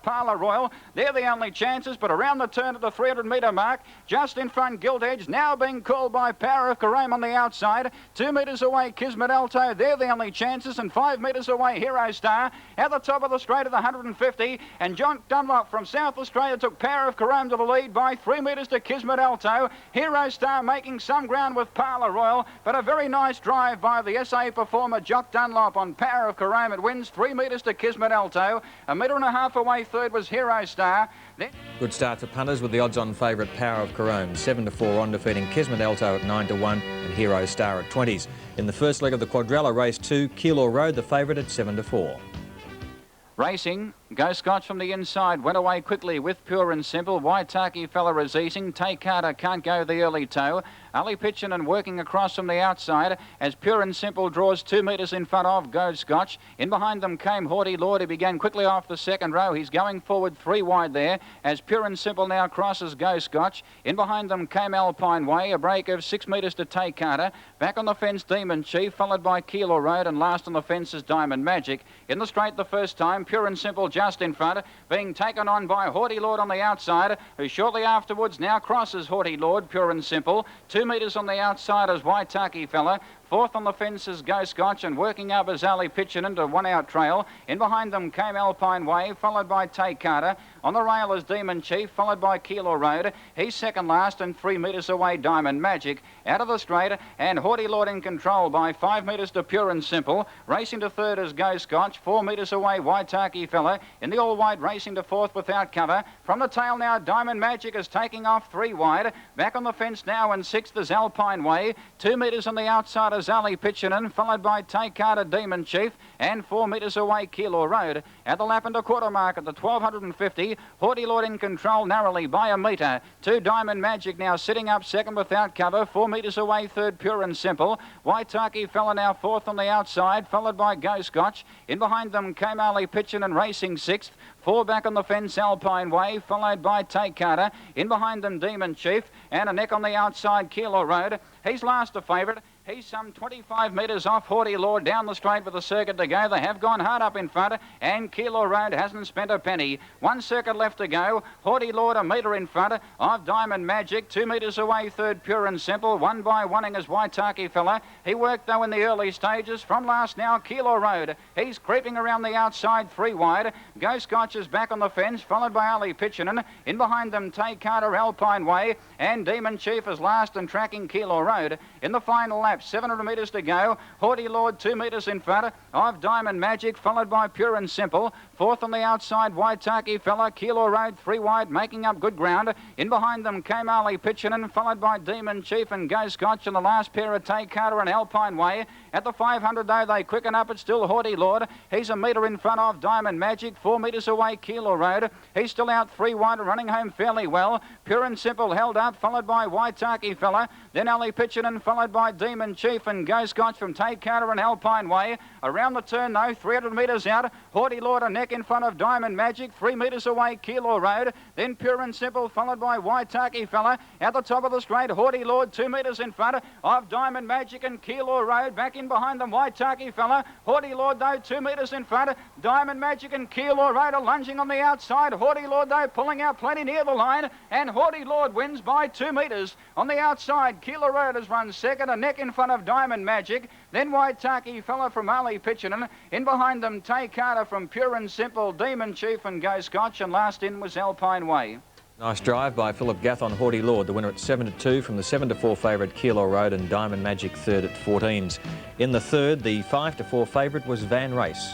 Parlour Royal. They're the only chances, but around the turn at the 300-metre mark, just in front, Gilt Edge, now being called by Power of Carame on the outside. 2 metres away, Kismet Alto. They're the only chances, and 5 metres away, Hero Star. At the top of the straight of the 150, and John Dunlop from South Australia took Power of Carame to the lead by 3 metres to Kismet Alto. Hero Star making some ground with Parlour Royal, but a very nice drive by the SA performer Jock Dunlop on Power of Carame. It wins 3 metres to Kismet Alto. 1.5 metres away third was Hero Star. Good start for punters with the odds-on favourite Power of Carame, 7-4 on, defeating Kismet Alto at 9-1 and Hero Star at 20s. In the first leg of the quadrella, race 2, Keilor Road, the favourite at 7-4. Racing, Go Scotch from the inside, went away quickly with Pure and Simple. Waitaki Fella is easing. Take Carter can't go the early toe. Ali pitching and working across from the outside as Pure and Simple draws 2 metres in front of Go Scotch. In behind them came Haughty Lord. He began quickly off the second row. He's going forward 3 wide there as Pure and Simple now crosses Go Scotch. In behind them came Alpine Way, a break of 6 metres to Take Carter. Back on the fence, Demon Chief, followed by Keilor Road, and last on the fence is Diamond Magic. In the straight the first time, Pure and Simple just in front, being taken on by Haughty Lord on the outside, who shortly afterwards now crosses Haughty Lord, Pure and Simple. 2 metres on the outside as Waitaki Fella. Fourth on the fence is Go Scotch, and working up is Ali pitching into 1 out trail. In behind them came Alpine Way, followed by Take Carter. On the rail is Demon Chief, followed by Keilor Road. He's second last, and 3 metres away Diamond Magic. Out of the straight, and Haughty Lord in control by 5 metres to Pure and Simple. Racing to third is Go Scotch, 4 metres away Waitaki Fella. In the all-wide, racing to fourth without cover. From the tail now, Diamond Magic is taking off 3 wide. Back on the fence now, and sixth is Alpine Way. 2 metres on the outside is Ali Pitchinen, followed by Take Carter, Demon Chief, and 4 metres away Keilor Road. At the lap and a quarter mark at the 1250, Haughty Lord in control narrowly by 1 metre. 2 Diamond Magic now sitting up second without cover. 4 metres away third, Pure and Simple. Waitaki Fella now fourth on the outside, followed by Go Scotch. In behind them came Ali Pitchinen racing sixth. 4 back on the fence, Alpine Way, followed by Take Carter. In behind them, Demon Chief, and a neck on the outside, Keilor Road. He's last a favourite. He's some 25 metres off Haughty Lord down the straight with a circuit to go. They have gone hard up in front, and Keilor Road hasn't spent a penny. 1 circuit left to go. Haughty Lord 1 metre in front of Diamond Magic. 2 metres away third, Pure and Simple. 1 by 1 is Waitaki Fella. He worked though in the early stages. From last now, Keilor Road. He's creeping around the outside 3 wide. Go Scotch is back on the fence, followed by Ali Pitchinen. In behind them, Take Carter, Alpine Way, and Demon Chief is last and tracking Keilor Road. In the final lap, 700 metres to go. Haughty Lord 2 metres in front of Diamond Magic, followed by Pure and Simple. Fourth on the outside, Waitaki Fella. Keilor Road 3 wide, making up good ground. In behind them came Ali Pitchinen, followed by Demon Chief and Go Scotch, and the last pair of Take Carter and Alpine Way. At the 500 though, they quicken up. It's still Haughty Lord. He's 1 metre in front of Diamond Magic. 4 metres away Keilor Road. He's still out 3 wide, running home fairly well. Pure and Simple held up, followed by Waitaki Fella. Then Ali Pitchinen, followed by Demon Chief and Go Scotch from Take Carter and Alpine Way. Around the turn though, 300 metres out, Haughty Lord a neck in front of Diamond Magic. 3 metres away Keilor Road. Then Pure and Simple, followed by Waitaki Fella. At the top of the straight, Haughty Lord 2 metres in front of Diamond Magic and Keilor Road. Back in behind them, Waitaki Fella. Haughty Lord though 2 metres in front. Diamond Magic and Keilor Road are lunging on the outside. Haughty Lord though pulling out plenty near the line, and Haughty Lord wins by 2 metres. On the outside, Keilor Road has run second, a neck in front of Diamond Magic. Then Waitaki Fella from Ali Pitchinen. In behind them, Take Carter from Pure and Simple, Demon Chief and Go Scotch, and last in was Alpine Way. Nice drive by Philip Gath on Haughty Lord, the winner at 7-2 from the 7-4 favourite Keilor Road, and Diamond Magic third at 14s. In the third, the 5-4 favourite was Van Race.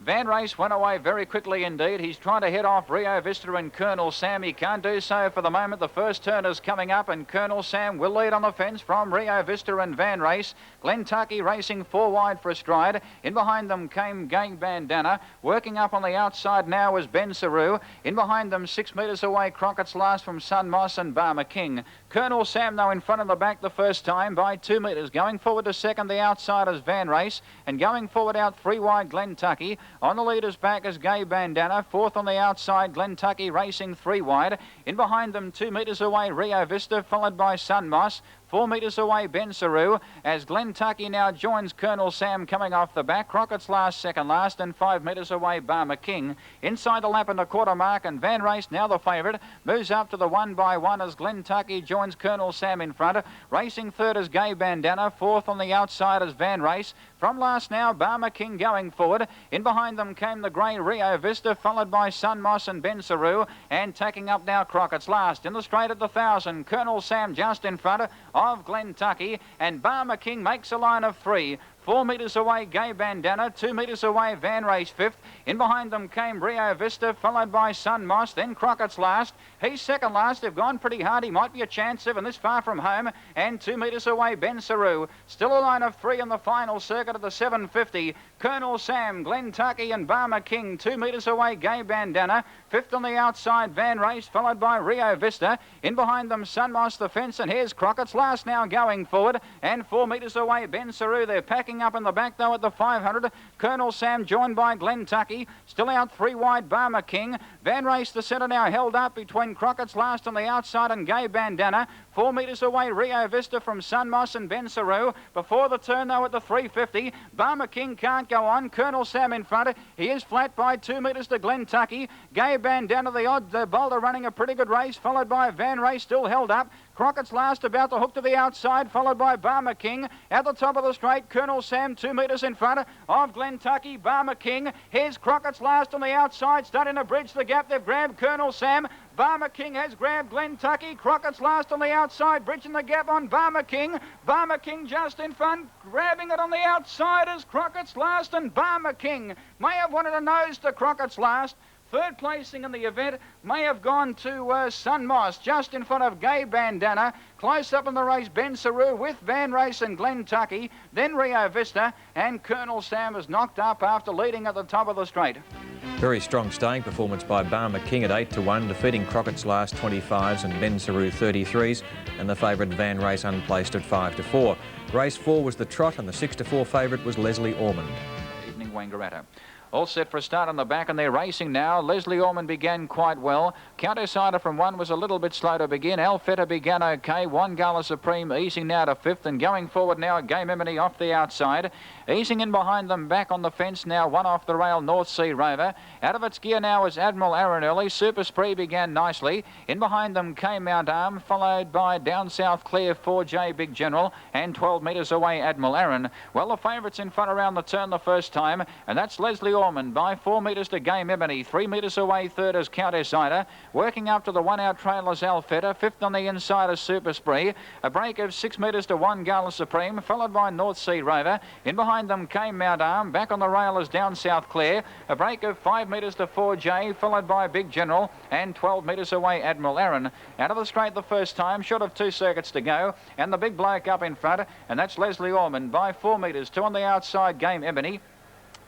Van Race went away very quickly indeed. He's trying to head off Rio Vista and Colonel Sam. He can't do so for the moment. The first turn is coming up, and Colonel Sam will lead on the fence from Rio Vista and Van Race. Glentucky racing 4 wide for a stride. In behind them came Gang Bandana. Working up on the outside now is Ben Saru. In behind them, 6 metres away, Crockett's Last from Sun Moss and Barmer King. Colonel Sam, though, in front of the back the first time by 2 metres. Going forward to second, the outside is Van Race. And going forward out 3 wide, Glentucky. On the leader's back is Gay Bandana. Fourth on the outside, Glentucky racing 3 wide. In behind them, 2 metres away, Rio Vista, followed by Sun Moss. 4 metres away, Ben Saru, as Glentucky now joins Colonel Sam coming off the back. Crockett's last, second last, and 5 metres away, Barmer King. Inside the lap and a quarter mark, and Van Race, now the favourite, moves up to the 1 by 1 as Glentucky joins Colonel Sam in front. Racing third is Gay Bandana. Fourth on the outside is Van Race. From last now, Barmer King going forward. In behind them came the grey Rio Vista, followed by Sun Moss and Ben Saru, and taking up now Crockett's last. In the straight at the 1,000, Colonel Sam just in front of Glentucky, and Barmer King makes a line of 3. 4 metres away, Gay Bandana. 2 metres away, Van Race fifth. In behind them came Rio Vista, followed by Sun Moss. Then Crockett's last. He's second last. They've gone pretty hard. He might be a chance of, and this far from home. And 2 metres away, Ben Saru. Still a line of 3 in the final circuit of the 750. Colonel Sam, Glentucky and Barmer King. 2 metres away, Gay Bandana. Fifth on the outside, Van Race, followed by Rio Vista. In behind them, Sun Moss the fence, and here's Crockett's last now going forward. And 4 metres away, Ben Saru. They're packing up in the back though at the 500. Colonel Sam joined by Glentucky. Still out 3 wide, Barmer King. Van Race the centre now held up between Crockett's last on the outside and Gay Bandana. 4 metres away, Rio Vista from Sun Moss and Ben Saru. Before the turn though at the 350, Barmer King can't go on. Colonel Sam in front. He is flat by 2 metres to Glentucky. Gay Bandana, the boulder, running a pretty good race, followed by Van Race, still held up. Crockett's last about the hook to the outside, followed by Barmer King. At the top of the straight, Colonel Sam 2 metres in front of Glentucky, Barmer King. Here's Crockett's last on the outside, starting to bridge the gap. They've grabbed Colonel Sam. Barmer King has grabbed Glentucky. Crockett's last on the outside, bridging the gap on Barmer King. Barmer King just in front, grabbing it on the outside as Crockett's last, and Barmer King may have wanted a nose to Crockett's last. Third placing in the event may have gone to Sun Moss, just in front of Gay Bandana. Close up in the race, Ben Saru with Van Race and Glentucky. Then Rio Vista, and Colonel Sam is knocked up after leading at the top of the straight. Very strong staying performance by Barmer King at 8-1, defeating Crockett's last 25s and Ben Saru 33s, and the favourite Van Race unplaced at 5-4. Race 4 was the Trot, and the 6-4 favourite was Leslie Ormond. Evening Wangaratta. All set for a start on the back, and they're racing now. Leslie Ormond began quite well. Countersider from 1 was a little bit slow to begin. Alfetta began okay. 1 Gala Supreme easing now to 5th, and going forward now, Gay Mimini off the outside. Easing in behind them, back on the fence now, 1 off the rail, North Sea Rover. Out of its gear now is Admiral Aaron early. Super Spree began nicely. In behind them came Mount Arm, followed by Down South Clear, 4J Big General, and 12 metres away, Admiral Aaron. Well, the favourites in front around the turn the first time, and that's Leslie Ormond by 4 metres to Gay Mimini. 3 metres away, third is Countersider. Working up to the 1 out trail is Alfetta. Fifth on the inside is Super Spree. A break of 6 metres to 1 Gala Supreme, followed by North Sea Rover. In behind them came Mount Arm. Back on the rail is Down South Clear. A break of 5 metres to 4J, followed by Big General, and 12 metres away, Admiral Aaron. Out of the straight the first time, short of 2 circuits to go, and the big bloke up in front, and that's Leslie Ormond by 4 metres. 2 on the outside, Game Ebony.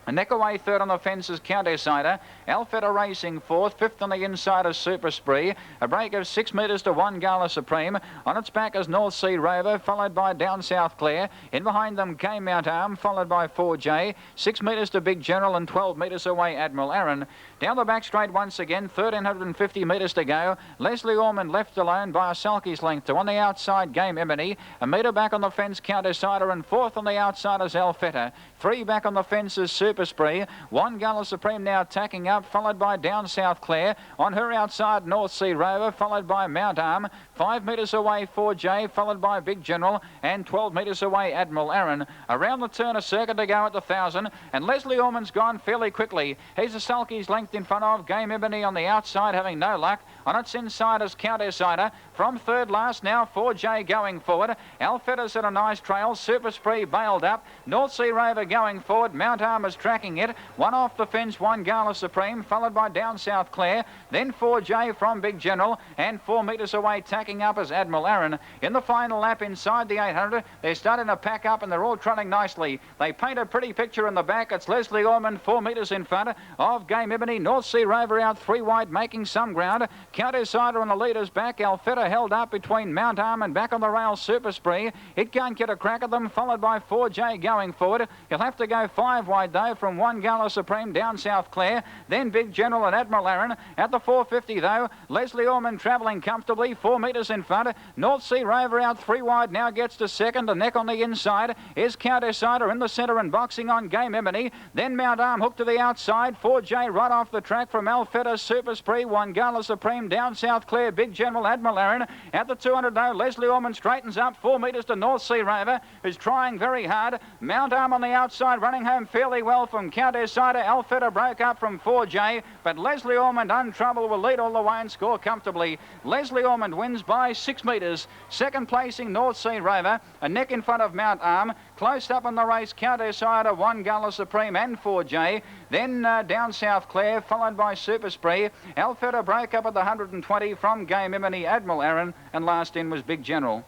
A neck away third on the fence is Countersider. Alfetta racing fourth. Fifth on the inside is Super Spree. A break of 6 metres to 1 Gala Supreme. On its back is North Sea Rover, followed by Down South Clear. In behind them came Mount Arm, followed by 4J. 6 metres to Big General, and 12 metres away, Admiral Aaron. Down the back straight once again, 1,350 metres to go. Leslie Ormond left alone by a sulky's length to on the outside, Game Ebony. A metre back on the fence, Countersider, and fourth on the outside is Alfetta. 3 back on the fence is Super Spree. 1 Gala Supreme now tacking up, followed by Down South Clear. On her outside, North Sea Rover, followed by Mount Arm. 5 metres away, 4J, followed by Big General, and 12 metres away, Admiral Aaron. Around the turn, a circuit to go at the 1,000, and Leslie Ormond's gone fairly quickly. He's a sulky's length in front of Game Ebony on the outside, having no luck. On its inside is Countersider. From third last now, 4J going forward. Alfetta's at a nice trail. Super Spree bailed up. North Sea Rover going forward. Mount Arm is tracking it. 1 off the fence, 1 Gala Supreme, followed by Down South Clear. Then 4J from Big General, and 4 metres away tacking up as Admiral Aaron. In the final lap inside the 800, they're starting to pack up, and they're all trotting nicely. They paint a pretty picture in the back. It's Leslie Ormond 4 metres in front of Game Ebony. Moonee, North Sea Rover out 3 wide, making some ground. Countess Cider on the leader's back. Alfetta held up between Mount Arm and back on the rail Super Spree. It can't get a crack at them, followed by 4J going forward. He'll have to go 5 wide though from 1 Gala Supreme down South Clare. Then Big General and Admiral Aaron at the 450 though. Leslie Orman travelling comfortably, 4 metres in front. North Sea Rover out 3 wide, now gets to second. A neck on the inside is Countess Cider in the centre and boxing on Game Emily. Then Mount Arm hooked to the outside. 4J right off the track from Alfetta, Super Spree, 1 Gala Supreme down South Clare. Big General Admiral Aaron at the 200 though. Leslie Orman straightens up 4 metres to North Sea Rover, who's trying very hard. Mount Arm on the outside, running home fairly well from Countess Cider. Alfetta broke up from 4J, but Leslie Ormond untroubled will lead all the way and score comfortably. Leslie Ormond wins by 6 metres. Second placing North Sea Rover, a neck in front of Mount Arm. Close up on the race, Countess Cider, 1 Gala Supreme and 4J. Then down South Clare, followed by Super Spree. Alfetta broke up at the 120 from Game Emily, Admiral Aaron, and last in was Big General.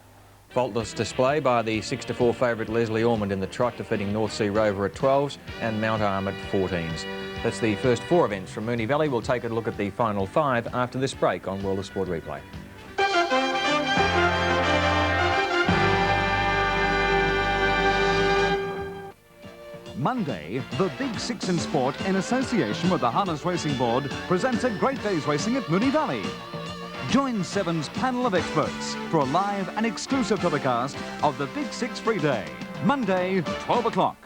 Faultless display by the 6-4 favourite Leslie Ormond in the trot, defeating North Sea Rover at 12s and Mount Arm at 14s. That's the first 4 events from Moonee Valley. We'll take a look at the final 5 after this break on World of Sport Replay. Monday, the Big Six in Sport, in association with the Harness Racing Board, presents a Great Day's Racing at Moonee Valley. Join Seven's panel of experts for a live and exclusive telecast of the Big Six Free Day, Monday, 12 o'clock.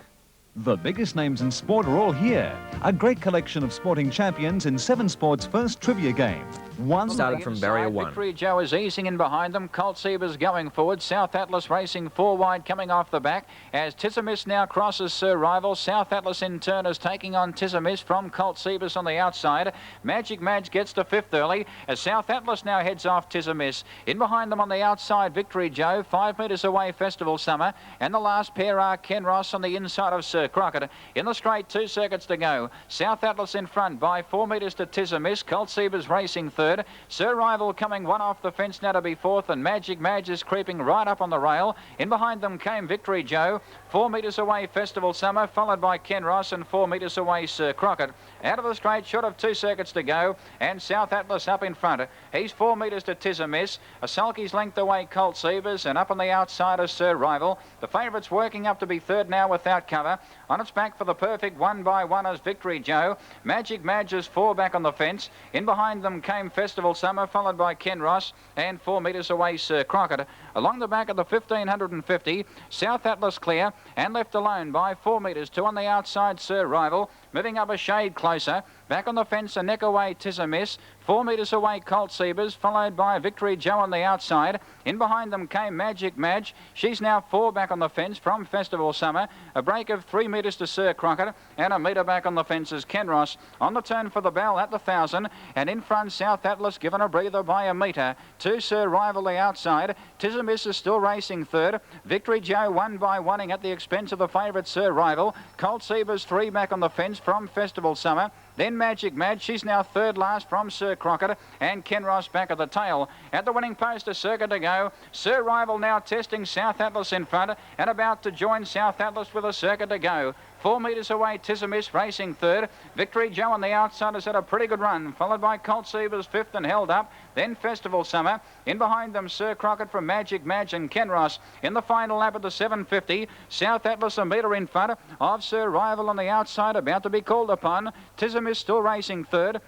The biggest names in sport are all here. A great collection of sporting champions in Seven Sports' first trivia game. One started from barrier 1. Victory Joe is easing in behind them. Colt Seaver's going forward. South Atlas racing 4 wide, coming off the back as Tissimis now crosses Sir Rival. South Atlas in turn is taking on Tissimis from Colt Seaver's on the outside. Magic Madge gets to 5th early as South Atlas now heads off Tissimis. In behind them on the outside, Victory Joe, 5 metres away, Festival Summer, and the last pair are Ken Ross on the inside of Sir Crockett. In the straight, 2 circuits to go. South Atlas in front by 4 metres to Tissimis. Colt Seaver's racing 3rd. Sir Rival coming 1 off the fence now to be 4th, and Magic Madge is creeping right up on the rail. In behind them came Victory Joe. 4 metres away, Festival Summer, followed by Ken Ross, and 4 metres away, Sir Crockett. Out of the straight, short of 2 circuits to go, and South Atlas up in front. He's 4 metres to Tissimis. A sulky's length away, Colt Seavers, and up on the outside is Sir Rival. The favourite's working up to be 3rd now without cover. On its back for the perfect 1 by 1 is Victory Joe. Magic Madge is 4 back on the fence. In behind them came Festival Summer, followed by Ken Ross, and 4 metres away, Sir Crockett. Along the back of the 1550, South Atlas clear, and left alone by 4 metres, 2 on the outside, Sir Rival. Moving up a shade closer. Back on the fence, a neck away, Tissimis. 4 metres away, Colt Seavers, followed by Victory Joe on the outside. In behind them came Magic Madge. She's now 4 back on the fence from Festival Summer. A break of 3 metres to Sir Crockett, and a metre back on the fence is Ken Ross. On the turn for the bell at the 1,000, and in front, South Atlas given a breather by a metre. 2 Sir Rival the outside. Tissimis is still racing 3rd. Victory Joe 1 by 1 at the expense of the favourite Sir Rival. Colt Seavers 3 back on the fence from Festival Summer. Then Magic Madge, she's now 3rd last from Sir Crockett, and Ken Ross back at the tail. At the winning post, a circuit to go. Sir Rival now testing South Atlas in front, and about to join South Atlas with a circuit to go. 4 metres away, Tissimis racing 3rd. Victory Joe on the outside has had a pretty good run, followed by Colt Seavers 5th and held up. Then Festival Summer. In behind them, Sir Crockett from Magic Madge and Ken Ross. In the final lap at the 750, South Atlas a metre in front of Sir Rival on the outside, about to be called upon. Tissimis still racing 3rd.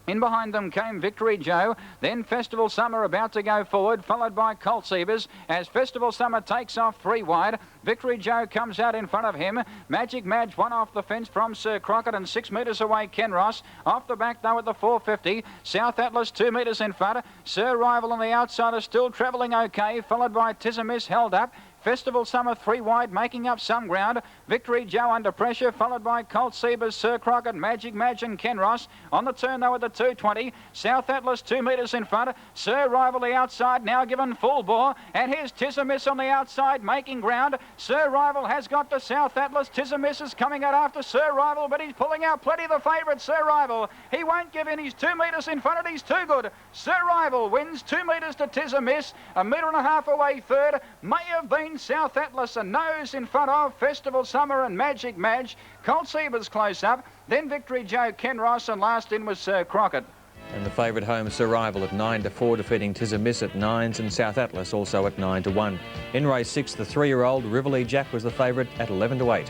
In behind them came Victory Joe, then Festival Summer about to go forward, followed by Colt Seavers as Festival Summer takes off 3 wide. Victory Joe comes out in front of him. Magic Madge 1 off the fence from Sir Crockett, and 6 metres away Ken Ross. Off the back though at the 450, South Atlas 2 metres in front. Sir Rival on the outside is still travelling okay, followed by Tissimis held up. Festival Summer 3 wide, making up some ground. Victory Joe under pressure, followed by Colt Seavers, Sir Crockett, Magic Madge and Ken Ross. On the turn though at the 220, South Atlas 2 metres in front. Sir Rival the outside, now given full bore. And here's Tissimis on the outside, making ground. Sir Rival has got to South Atlas. Tissimis is coming out after Sir Rival, but he's pulling out plenty of the favourite, Sir Rival. He won't give in, he's 2 metres in front, and he's too good. Sir Rival wins 2 metres to Tissimis, a metre and a half away 3rd. May have been Then South Atlas a nose in front of Festival Summer and Magic Madge. Colt Seaver's close up. Then Victory Joe Kenross, and last in was Sir Crockett. And the favourite home Survival at 9-4, defeating Tis a Miss at 9s, and South Atlas also at 9-1. In race 6, the 3-year-old Rivoli Jack was the favourite at 11-8.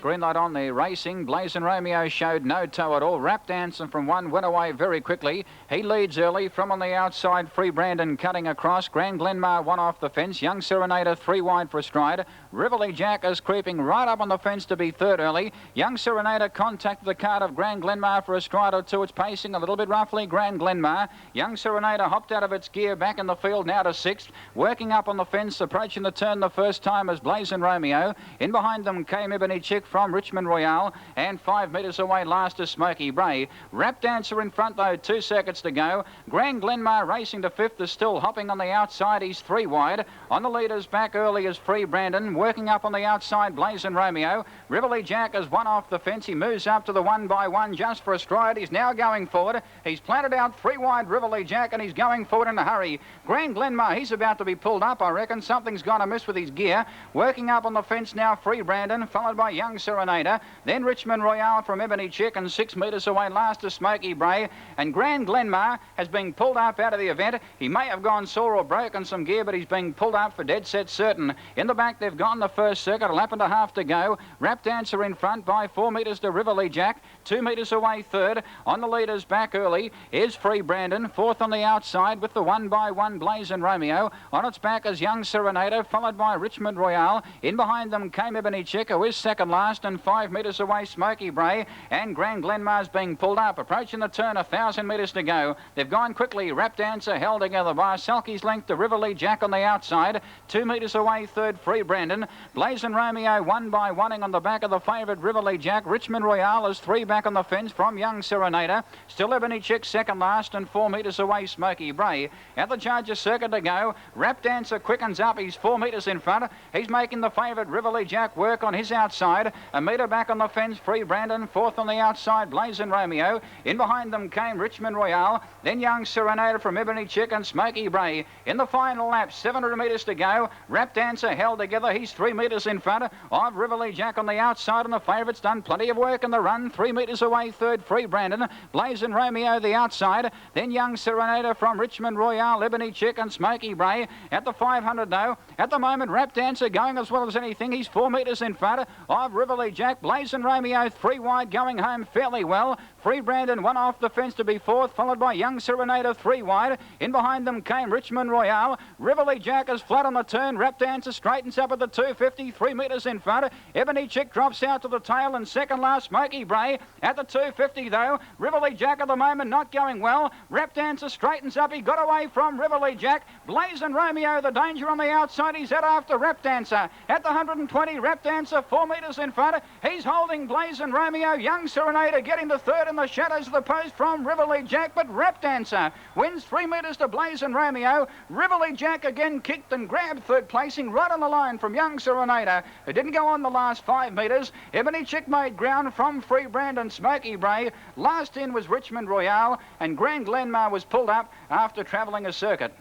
Green light on the racing. Blazing Romeo showed no toe at all. Rap Dancing from one went away very quickly. He leads early from on the outside. Free Brandon cutting across. Grand Glenmar one off the fence. Young Serenader 3 wide for a stride. Rivoli Jack is creeping right up on the fence to be third early. Young Serenader contacted the card of Grand Glenmar for a stride or two. It's pacing a little bit roughly. Grand Glenmar. Young Serenader hopped out of its gear back in the field now to 6th. Working up on the fence, approaching the turn the first time as Blazing Romeo. In behind them came Ebony Chick from Richmond Royale, and 5 metres away last is Smoky Bray. Rap Dancer in front though, 2 seconds to go. Grand Glenmar racing to 5th is still hopping on the outside. He's 3 wide. On the leaders back early is Free Brandon. Working up on the outside, Blazing Romeo. Rivoli Jack has one off the fence. He moves up to the 1 by 1 just for a stride. He's now going forward. He's planted out 3 wide Rivoli Jack, and he's going forward in a hurry. Grand Glenmar, he's about to be pulled up, I reckon. Something's gone amiss with his gear. Working up on the fence now, Free Brandon, followed by Young Serenader. Then Richmond Royale from Ebony Chick, and 6 metres away last is Smoky Bray. And Grand Glenmar has been pulled up out of the event. He may have gone sore or broken some gear, but he's being pulled up for dead set certain. In the back, they've gone the first circuit, a lap and a half to go. Rap Dancer in front by 4 metres to Rivoli Jack. 2 metres away third. On the leaders back early is Free Brandon. 4th on the outside with the 1 by 1 Blazing Romeo. On its back is Young Serenader, followed by Richmond Royale. In behind them came Ebony Chick, who is second last, and 5 metres away Smoky Bray. And Grand Glenmar's being pulled up. Approaching the turn, 1,000 metres to go. They've gone quickly. Rap Dancer held together by a sulky's length to Rivoli Jack on the outside. 2 metres away third, Free Brandon. Blazing Romeo 1 by 1 on the back of the favourite Rivoli Jack. Richmond Royale is 3 back on the fence from Young Serenader. Still Ebony Chick second last, and 4 metres away Smoky Bray. At the Judges' circuit to go. Rap Dancer quickens up. He's 4 metres in front. He's making the favourite Rivoli Jack work on his outside. A metre back on the fence, Free Brandon. 4th on the outside, Blazing Romeo. In behind them came Richmond Royale. Then Young Serenader from Ebony Chick and Smoky Bray. In the final lap, 700 metres to go. Rap Dancer held together. He's 3 metres in front of Rivoli Jack on the outside, and the favourite's done plenty of work in the run. 3 metres away third, Free Brandon. Blazing Romeo the outside. Then Young Serenader from Richmond Royale, Ebony Chick and Smoky Bray. At the 500 though, at the moment Rap Dancer going as well as anything. He's 4 metres in front of Rivoli Jack. Blazing Romeo 3 wide, going home fairly well. Free Brandon 1 off the fence to be 4th, followed by Young Serenader 3 wide. In behind them came Richmond Royale. Rivoli Jack is flat on the turn. Rap Dancer straightens up at the 250, 3 metres in front. Ebony Chick drops out to the tail, and second last Smoky Bray at the 250 though. Rivoli Jack at the moment not going well. Rap Dancer straightens up. He got away from Rivoli Jack. Blazing Romeo the danger on the outside. He's out after Rap Dancer. At the 120, Rap Dancer 4 metres in front. He's holding Blazing Romeo. Young Serenader getting to third in the shadows of the post from Rivoli Jack, but Rap Dancer wins 3 metres to Blazing Romeo. Rivoli Jack again kicked and grabbed third placing right on the line from Young Serenader. It didn't go on the last 5 metres. Ebony Chick made ground from Free Brandon, Smoky Bray. Last in was Richmond Royale, and Grand Glenmar was pulled up after travelling a circuit.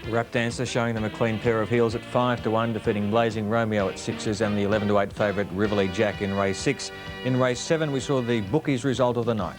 Rap Dancer showing them a clean pair of heels at 5-1, defeating Blazing Romeo at 6s and the 11-8 favourite Rivoli Jack in race 6. In race 7, we saw the bookies' result of the night.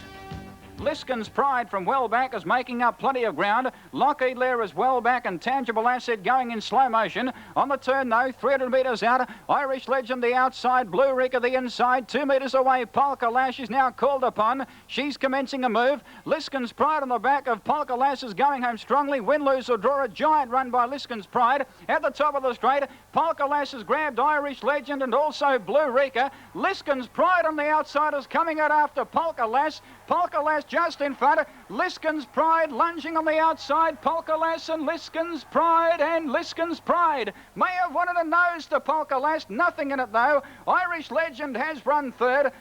Liskin's Pride from well back is making up plenty of ground. Lockheed Lair is well back, and Tangible Asset going in slow motion. On the turn though, 300 metres out. Irish Legend the outside, Blue Rika the inside. 2 metres away, Polka Lash is now called upon. She's commencing a move. Liskin's Pride on the back of Polka Lash is going home strongly. Win, lose or draw, a giant run by Liskin's Pride. At the top of the straight, Polka Lash has grabbed Irish Legend and also Blue Rika. Liskin's Pride on the outside is coming out after Polka Lash. Polka Lash just in front. Liskin's Pride lunging on the outside. Polka Lash and Liskin's Pride, and Liskin's Pride may have wanted a nose to Polka Lash. Nothing in it though. Irish Legend has run third.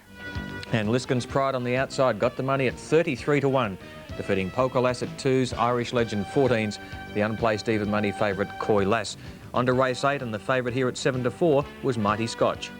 And Liskin's Pride on the outside got the money at 33-1, defeating Polka Lass at 2s, Irish Legend 14s, the unplaced even money favourite Coy Lass. On to race 8, and the favourite here at 7-4 was Mighty Scotch.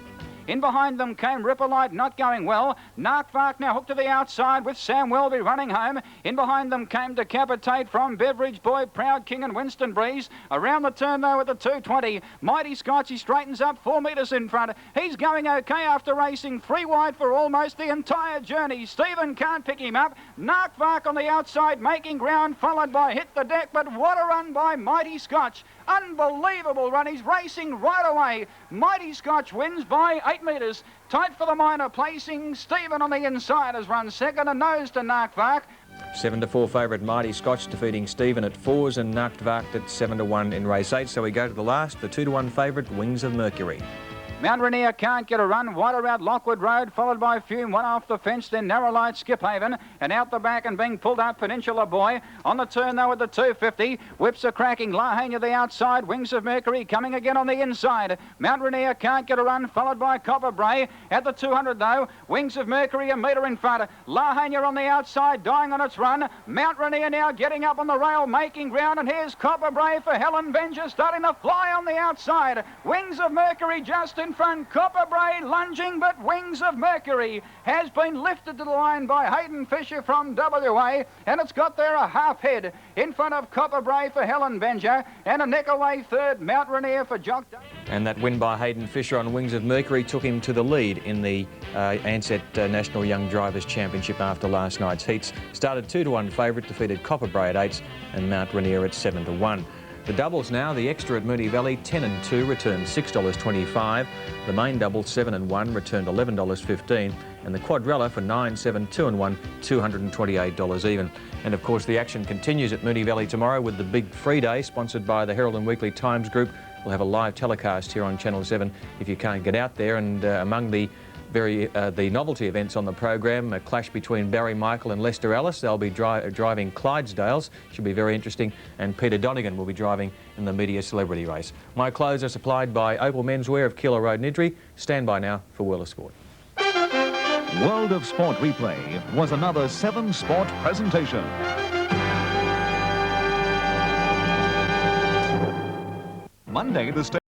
In behind them came Ripperlight, not going well. Narkvark now hooked to the outside with Sam Welby running home. In behind them came Decapitate from Beveridge Boy, Proud King and Winston Breeze. Around the turn though at the 220, Mighty Scotch, he straightens up 4 metres in front. He's going okay after racing 3 wide for almost the entire journey. Stephen can't pick him up. Narkvark on the outside making ground, followed by Hit the Deck, but what a run by Mighty Scotch. Unbelievable run. He's racing right away. Mighty Scotch wins by 8 metres. Tight for the minor, placing Stephen on the inside, has run second and nose to Narkvark. 7-4 favourite Mighty Scotch defeating Stephen at 4s and Narkvark at 7-1 in race 8. So we go to the last, the 2-1 favourite Wings of Mercury. Mount Rainier can't get a run, wide around Lockwood Road, followed by Fume, one off the fence, then Narrow Light, Skiphaven, and out the back and being pulled up, Peninsula Boy. On the turn though at the 250, whips are cracking, Lahania the outside, Wings of Mercury coming again on the inside. Mount Rainier can't get a run, followed by Copper Bray. At the 200 though, Wings of Mercury a metre in front. Lahania on the outside, dying on its run. Mount Rainier now getting up on the rail, making ground, and here's Copper Bray for Helen Venger, starting to fly on the outside. Wings of Mercury just in front, Copper Bray lunging, but Wings of Mercury has been lifted to the line by Hayden Fisher from WA, and it's got there a half head in front of Copper Bray for Helen Venger, and a neck away third, Mount Rainier for Jock. And that win by Hayden Fisher on Wings of Mercury took him to the lead in the Ansett National Young Drivers Championship after last night's heats. Started 2-1 favourite, defeated Copper Bray at 8s and Mount Rainier at 7-1. The doubles now, the extra at Moonee Valley, 10 and 2, returned $6.25. The main double, 7 and 1, returned $11.15. And the quadrella for 9, 7, 2 and 1, $228 even. And of course, the action continues at Moonee Valley tomorrow with the big free day, sponsored by the Herald and Weekly Times Group. We'll have a live telecast here on Channel 7 if you can't get out there. And among the novelty events on the program, a clash between Barry Michael and Lester Ellis. They'll be driving Clydesdales, should be very interesting, and Peter Donegan will be driving in the media celebrity race. My clothes are supplied by Opal Menswear of Keilor Road, Niddry. Stand by now for World of Sport. World of Sport Replay was another 7 Sport presentation. Monday, the